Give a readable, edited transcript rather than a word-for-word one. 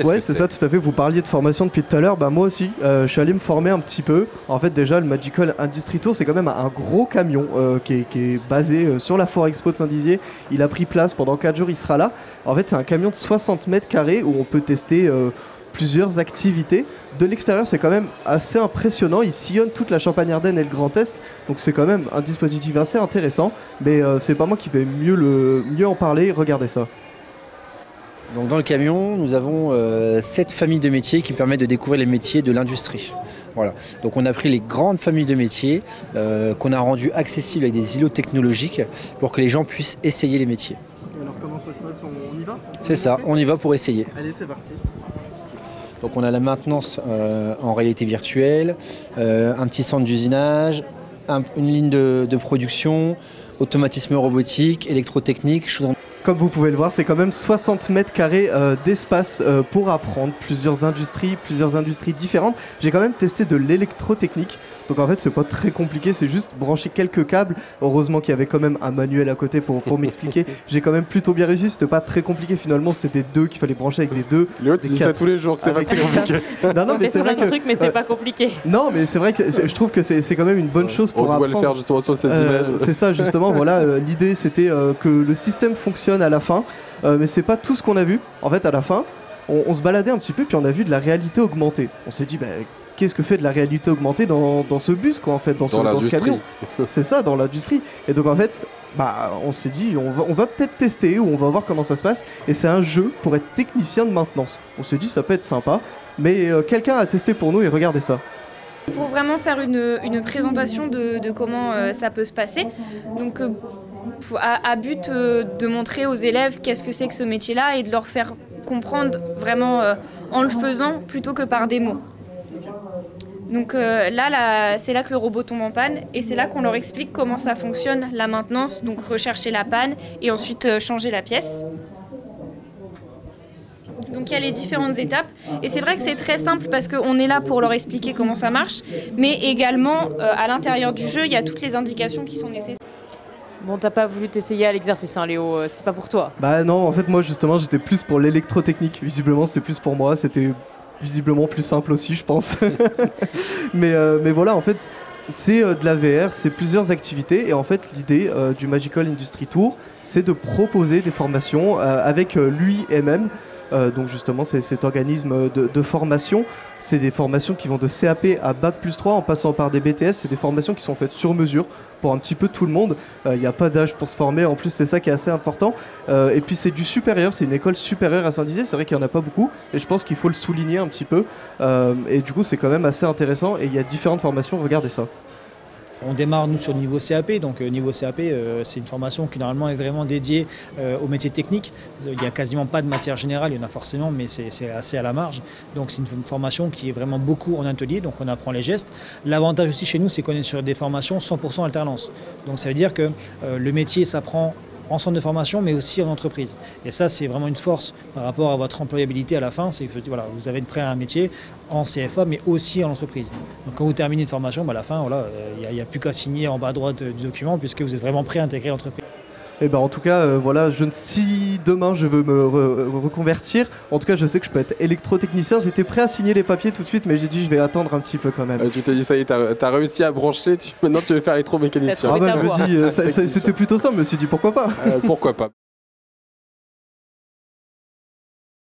Ouais, c'est ça, tout à fait. Vous parliez de formation depuis tout à l'heure. Bah, moi aussi, je suis allé me former un petit peu. En fait, déjà, le Magical Industry Tour, c'est quand même un gros camion qui est basé sur la Foire Expo de Saint-Dizier. Il a pris place pendant 4 jours, il sera là. En fait, c'est un camion de 60 mètres carrés où on peut tester plusieurs activités. De l'extérieur, c'est quand même assez impressionnant. Il sillonne toute la Champagne-Ardenne et le Grand Est. Donc, c'est quand même un dispositif assez intéressant. Mais c'est pas moi qui vais mieux en parler. Regardez ça. Donc dans le camion, nous avons 7 familles de métiers qui permettent de découvrir les métiers de l'industrie. Voilà. Donc on a pris les grandes familles de métiers qu'on a rendues accessibles avec des îlots technologiques pour que les gens puissent essayer les métiers. Alors comment ça se passe? On y va? C'est ça, on y va pour essayer. Allez, c'est parti. Donc on a la maintenance en réalité virtuelle, un petit centre d'usinage, une ligne de production, automatisme robotique, électrotechnique, Comme vous pouvez le voir, c'est quand même 60 mètres carrés d'espace pour apprendre plusieurs industries différentes. J'ai quand même testé de l'électrotechnique. Donc en fait, c'est pas très compliqué, c'est juste brancher quelques câbles. Heureusement qu'il y avait quand même un manuel à côté pour m'expliquer. J'ai quand même plutôt bien réussi, c'était pas très compliqué finalement, c'était des deux qu'il fallait brancher avec des deux. Léo, tu dis ça tous les jours que c'est pas très compliqué. Non, mais c'est vrai que... truc, mais c'est pas compliqué. Non, mais c'est vrai que je trouve que c'est quand même une bonne chose pour apprendre. On doit le faire justement sur ces images. C'est ça justement, voilà, l'idée c'était que le système fonctionne à la fin, mais c'est pas tout ce qu'on a vu. En fait, à la fin, on se baladait un petit peu, puis on a vu de la réalité augmentée. On s'est dit, qu'est-ce que fait de la réalité augmentée dans ce bus, quoi, en fait, dans ce camion? C'est ça, dans l'industrie. Et donc, en fait, on s'est dit, on va peut-être tester, ou on va voir comment ça se passe. Et c'est un jeu pour être technicien de maintenance. On s'est dit, ça peut être sympa, mais quelqu'un a testé pour nous, et regardez ça. Pour vraiment faire une présentation de comment ça peut se passer. Donc, à but de montrer aux élèves qu'est-ce que c'est que ce métier-là et de leur faire comprendre vraiment en le faisant plutôt que par des mots. Donc là, c'est là que le robot tombe en panne et c'est là qu'on leur explique comment ça fonctionne, la maintenance, donc rechercher la panne et ensuite changer la pièce. Donc il y a les différentes étapes et c'est vrai que c'est très simple parce qu'on est là pour leur expliquer comment ça marche, mais également à l'intérieur du jeu, il y a toutes les indications qui sont nécessaires. Bon, t'as pas voulu t'essayer à l'exercice, hein, Léo, c'était pas pour toi. Bah non, en fait moi justement j'étais plus pour l'électrotechnique, visiblement c'était plus pour moi, c'était visiblement plus simple aussi je pense. mais voilà, en fait c'est de la VR, c'est plusieurs activités et en fait l'idée du Magical Industry Tour c'est de proposer des formations avec l'UIMM. Donc justement c'est cet organisme de formation, c'est des formations qui vont de CAP à Bac+3 en passant par des BTS, c'est des formations qui sont faites sur mesure pour un petit peu tout le monde, il n'y a pas d'âge pour se former, en plus c'est ça qui est assez important, et puis c'est du supérieur, c'est une école supérieure à Saint-Dizier, c'est vrai qu'il n'y en a pas beaucoup, et je pense qu'il faut le souligner un petit peu, et du coup c'est quand même assez intéressant, et il y a différentes formations, regardez ça. On démarre nous sur le niveau CAP, donc niveau CAP c'est une formation qui normalement est vraiment dédiée aux métiers techniques. Il n'y a quasiment pas de matière générale, il y en a forcément mais c'est assez à la marge. Donc c'est une formation qui est vraiment beaucoup en atelier, donc on apprend les gestes. L'avantage aussi chez nous c'est qu'on est sur des formations 100% alternance. Donc ça veut dire que le métier s'apprend en centre de formation mais aussi en entreprise. Et ça c'est vraiment une force par rapport à votre employabilité à la fin, c'est que voilà, vous avez prêt à un métier en CFA mais aussi en entreprise. Donc quand vous terminez une formation, à la fin il n'y a plus qu'à signer en bas à droite du document puisque vous êtes vraiment prêt à intégrer l'entreprise. Et en tout cas, voilà, si demain je veux me reconvertir, en tout cas je sais que je peux être électrotechnicien, j'étais prêt à signer les papiers tout de suite, mais j'ai dit je vais attendre un petit peu quand même. Tu t'es dit ça y est, t'as réussi à brancher, maintenant tu veux faire électromécanicien. Je me dis, c'était plutôt ça, je me suis dit pourquoi pas. Pourquoi pas.